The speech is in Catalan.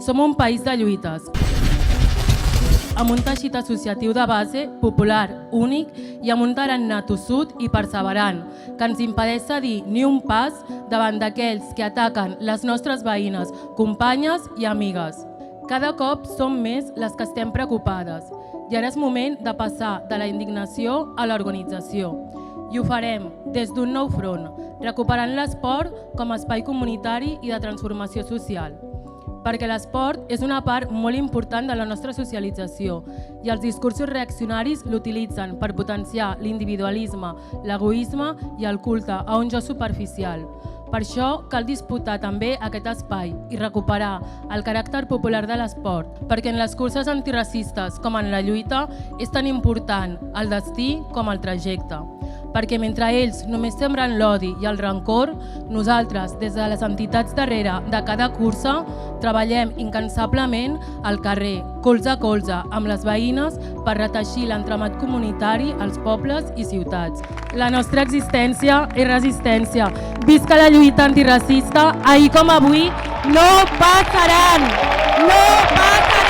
Som un país de lluites, amb un teixit associatiu de base, popular, únic i amb un tarannà tossut i perseverant, que ens impedeix cedir ni un pas davant d'aquells que ataquen les nostres veïnes, companyes i amigues. Cada cop som més les que estem preocupades i ara és moment de passar de la indignació a l'organització. I ho farem des d'un nou front, recuperant l'esport com a espai comunitari i de transformació social. Perquè l'esport és una part molt important de la nostra socialització i els discursos reaccionaris l'utilitzen per potenciar l'individualisme, l'egoisme i el culte a un jo superficial. Per això cal disputar també aquest espai i recuperar el caràcter popular de l'esport, perquè en les curses antiracistes com en la lluita és tan important el destí com el trajecte. Perquè mentre ells només sembren l'odi i el rancor, nosaltres, des de les entitats darrere de cada cursa, treballem incansablement al carrer, colze a colze, amb les veïnes per reteixir l'entramat comunitari als pobles i ciutats. La nostra existència és resistència. Visca la lluita antiracista, ahir com avui, no passaran! No passaran!